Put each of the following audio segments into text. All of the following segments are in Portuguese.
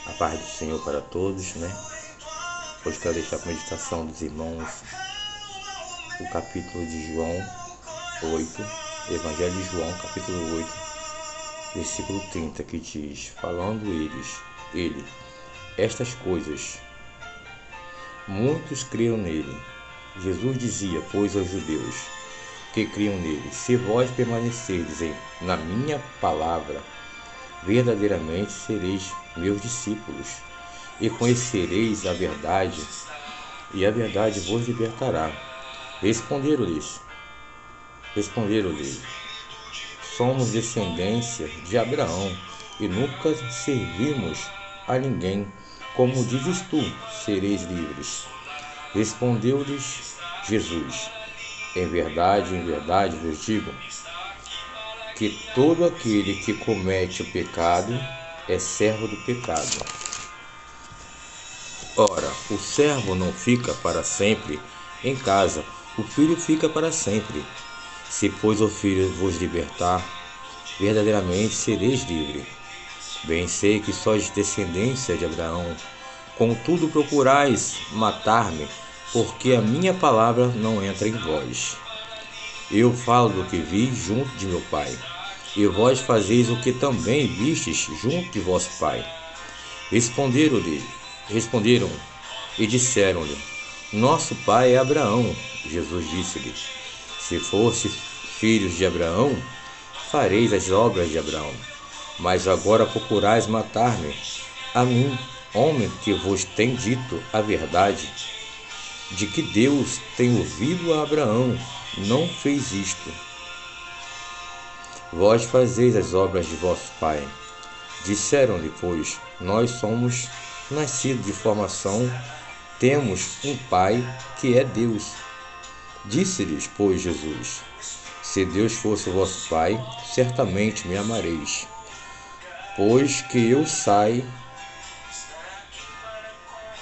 A paz do Senhor para todos, né? Hoje quero deixar para a meditação dos irmãos o capítulo de João 8, Evangelho de João, capítulo 8, versículo 30, que diz: falando ele, estas coisas, muitos creram nele. Jesus dizia, pois, aos judeus que criam nele: se vós permanecerdes na minha palavra, verdadeiramente sereis meus discípulos, e conhecereis a verdade, e a verdade vos libertará. Responderam-lhe: somos descendência de Abraão, e nunca servimos a ninguém. Como dizes tu, sereis livres? Respondeu-lhes Jesus: em verdade vos digo, que todo aquele que comete o pecado é servo do pecado. Ora, o servo não fica para sempre em casa, o filho fica para sempre. Se, pois, o filho vos libertar, verdadeiramente sereis livre. Bem sei que sois descendência de Abraão, contudo procurais matar-me, porque a minha palavra não entra em vós. Eu falo do que vi junto de meu pai, e vós fazeis o que também vistes junto de vosso pai. Responderam e disseram-lhe: nosso pai é Abraão. Jesus disse-lhe: se fosse filhos de Abraão, fareis as obras de Abraão. Mas agora procurais matar-me, a mim, homem que vos tem dito a verdade, de que Deus tem ouvido a Abraão, não fez isto. Vós fazeis as obras de vosso pai. Disseram-lhe, pois, nós somos nascidos de formação, temos um pai que é Deus. Disse-lhes, pois, Jesus: se Deus fosse o vosso pai, certamente me amareis, pois que eu saio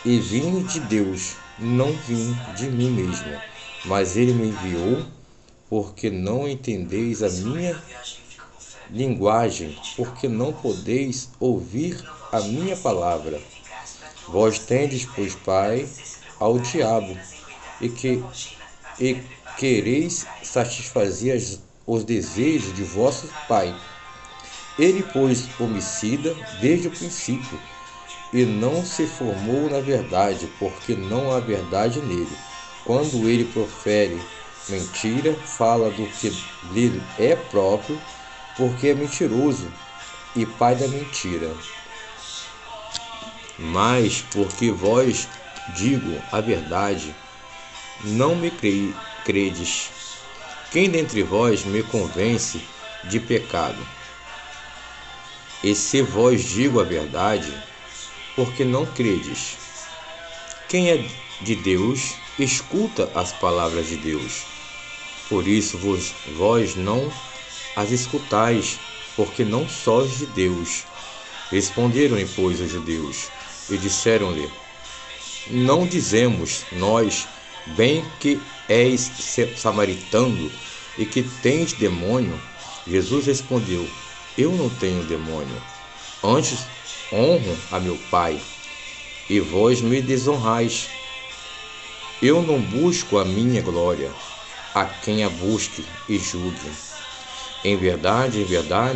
e vim de Deus, não vim de mim mesmo, mas ele me enviou, porque não entendeis a minha linguagem, porque não podeis ouvir a minha palavra. Vós tendes, pois, pai ao diabo, e quereis satisfazer os desejos de vosso pai. Ele, pois, homicida desde o princípio, e não se formou na verdade, porque não há verdade nele. Quando ele profere mentira, fala do que lhe é próprio, porque é mentiroso e pai da mentira. Mas porque vós digo a verdade, não me credes. Quem dentre vós me convence de pecado? E se vós digo a verdade, porque não credes? Quem é de Deus, escuta as palavras de Deus. Por isso vós não as escutais, porque não sois de Deus. Responderam-lhe, pois, os judeus, e disseram-lhe: não dizemos nós bem que és samaritano e que tens demônio? Jesus respondeu: eu não tenho demônio, antes honro a meu Pai, e vós me desonrais. Eu não busco a minha glória, a quem a busque e julgue. Em verdade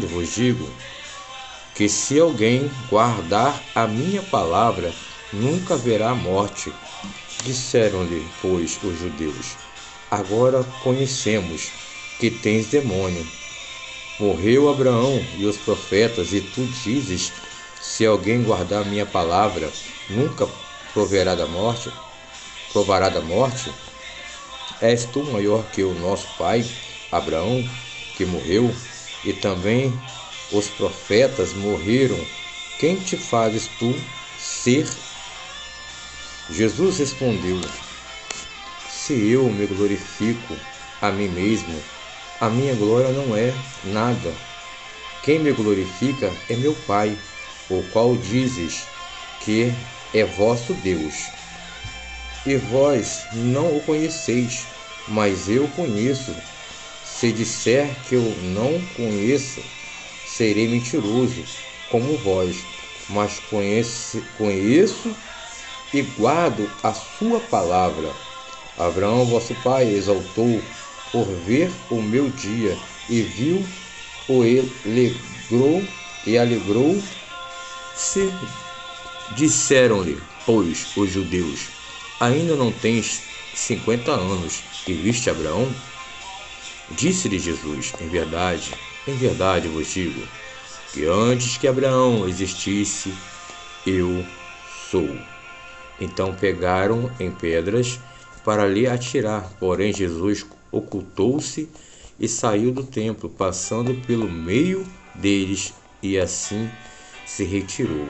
vos digo, que se alguém guardar a minha palavra, nunca verá morte. Disseram-lhe, pois, os judeus: agora conhecemos que tens demônio. Morreu Abraão e os profetas, e tu dizes: se alguém guardar a minha palavra, nunca provará da morte? És tu maior que o nosso pai Abraão, que morreu, e também os profetas morreram? Quem te fazes tu ser? Jesus respondeu: se eu me glorifico a mim mesmo, a minha glória não é nada. Quem me glorifica é meu Pai, o qual dizes que é vosso Deus. E vós não o conheceis, mas eu conheço. Se disser que eu não conheço, serei mentiroso, como vós, mas conheço e guardo a sua palavra. Abraão, vosso pai, exaltou por ver o meu dia, e viu o alegrou-se. Disseram-lhe, pois, os judeus: ainda não tens 50 anos, e viste Abraão? Disse-lhe Jesus: em verdade vos digo, que antes que Abraão existisse, eu sou. Então pegaram em pedras para lhe atirar, porém Jesus ocultou-se e saiu do templo, passando pelo meio deles, e assim se retirou.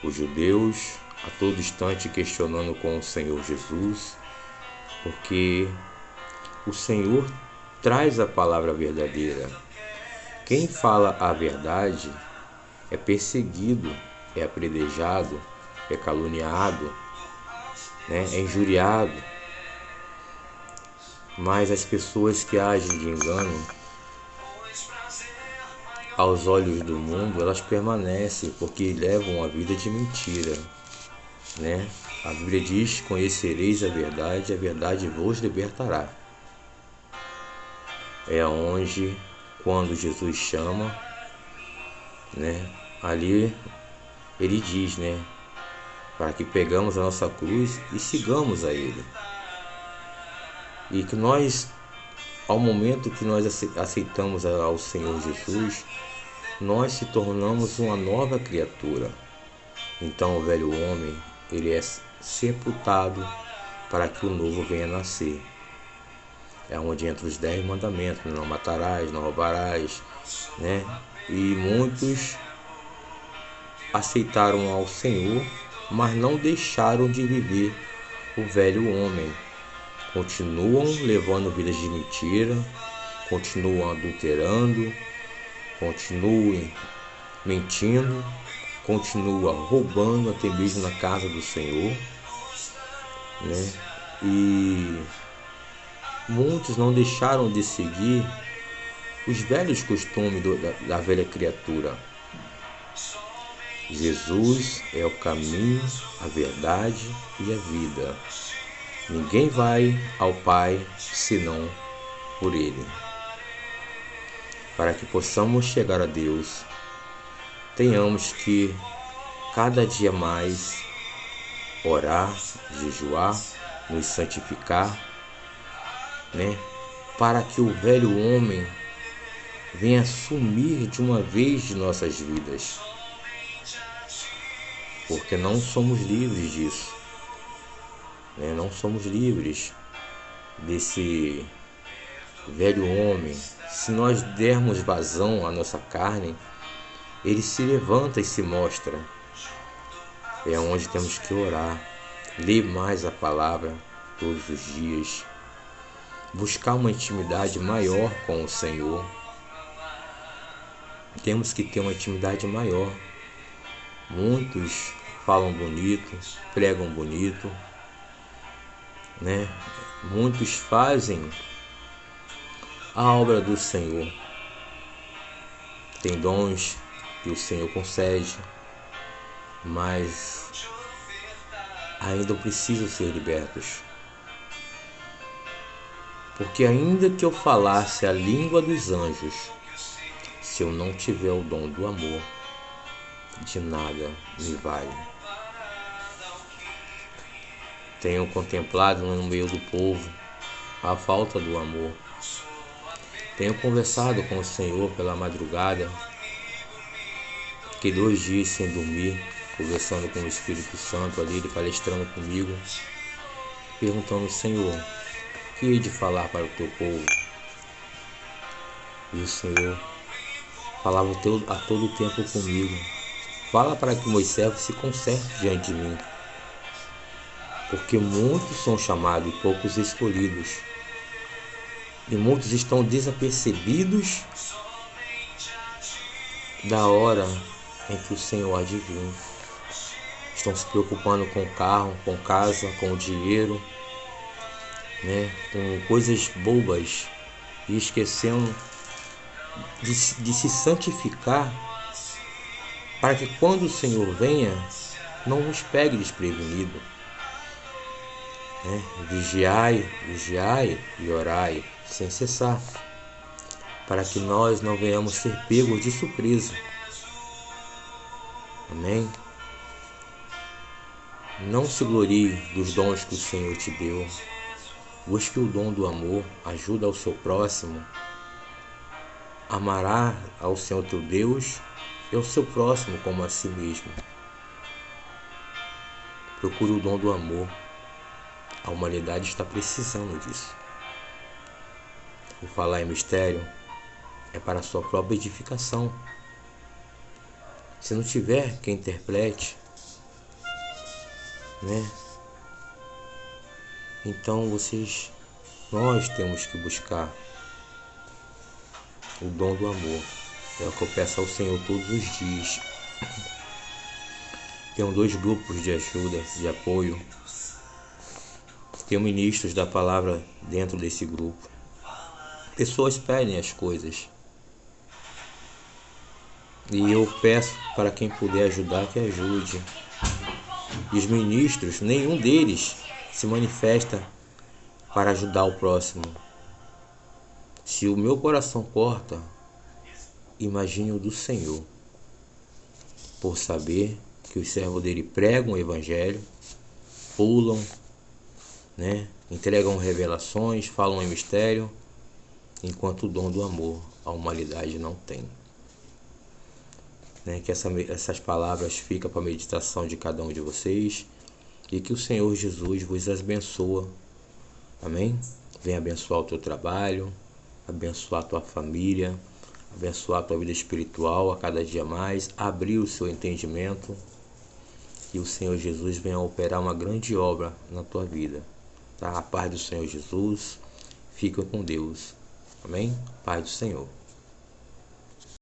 Os judeus a todo instante questionando com o Senhor Jesus, porque o Senhor traz a palavra verdadeira. Quem fala a verdade é perseguido, é apedrejado, é caluniado, é injuriado. Mas as pessoas que agem de engano, aos olhos do mundo, elas permanecem porque levam a vida de mentira. A Bíblia diz: conhecereis a verdade vos libertará. É onde, quando Jesus chama, ali ele diz, para que pegamos a nossa cruz e sigamos a Ele. E que nós, ao momento que nós aceitamos ao Senhor Jesus, nós se tornamos uma nova criatura. Então o velho homem, ele é sepultado para que o novo venha nascer. É onde entra os 10 mandamentos: não matarás, não roubarás, E muitos aceitaram ao Senhor, mas não deixaram de viver o velho homem. Continuam levando vidas de mentira, continuam adulterando, continuam mentindo, continuam roubando até mesmo na casa do Senhor, E muitos não deixaram de seguir os velhos costumes da velha criatura. Jesus é o caminho, a verdade e a vida. Ninguém vai ao Pai senão por Ele. Para que possamos chegar a Deus, tenhamos que cada dia mais orar, jejuar, nos santificar, para que o velho homem venha sumir de uma vez de nossas vidas. Porque não somos livres disso. Não somos livres desse velho homem. Se nós dermos vazão à nossa carne, ele se levanta e se mostra. É onde temos que orar, ler mais a palavra todos os dias, buscar uma intimidade maior com o Senhor. Temos que ter uma intimidade maior. Muitos falam bonito, pregam bonito, Muitos fazem a obra do Senhor. Tem dons que o Senhor concede, mas ainda precisam ser libertos. Porque ainda que eu falasse a língua dos anjos, se eu não tiver o dom do amor, de nada me vale. Tenho contemplado no meio do povo a falta do amor. Tenho conversado com o Senhor pela madrugada, fiquei 2 dias sem dormir, conversando com o Espírito Santo ali, ele palestrando comigo, perguntando: Senhor, o que hei de falar para o teu povo? E o Senhor falava a todo tempo comigo: fala para que meus servos se consertem diante de mim, porque muitos são chamados e poucos escolhidos, e muitos estão desapercebidos da hora em que o Senhor há de vir. Estão se preocupando com o carro, com casa, com o dinheiro, com coisas bobas, e esquecendo de se santificar, para que quando o Senhor venha, não nos pegue desprevenido. Vigiai, vigiai e orai sem cessar, para que nós não venhamos ser pegos de surpresa. Amém? Não se glorie dos dons que o Senhor te deu. Busque o dom do amor, ajuda ao seu próximo. Amará ao Senhor teu Deus e ao seu próximo como a si mesmo. Procure o dom do amor. A humanidade está precisando disso. O falar em mistério é para a sua própria edificação. Se não tiver quem interprete, então nós temos que buscar o dom do amor. É o que eu peço ao Senhor todos os dias. Tenho 2 grupos de ajuda, de apoio. Tenho ministros da palavra dentro desse grupo. Pessoas pedem as coisas. E eu peço para quem puder ajudar, que ajude. E os ministros, nenhum deles se manifesta para ajudar o próximo. Se o meu coração corta, imagine o do Senhor, por saber que os servos dele pregam o evangelho, pulam, entregam revelações, falam em mistério, enquanto o dom do amor a humanidade não tem. Que essas palavras ficam para a meditação de cada um de vocês e que o Senhor Jesus vos abençoe. Amém? Venha abençoar o teu trabalho, abençoar a tua família, abençoar a tua vida espiritual a cada dia mais, abrir o seu entendimento, que o Senhor Jesus venha operar uma grande obra na tua vida. Tá? A paz do Senhor Jesus, fica com Deus. Amém? Paz do Senhor.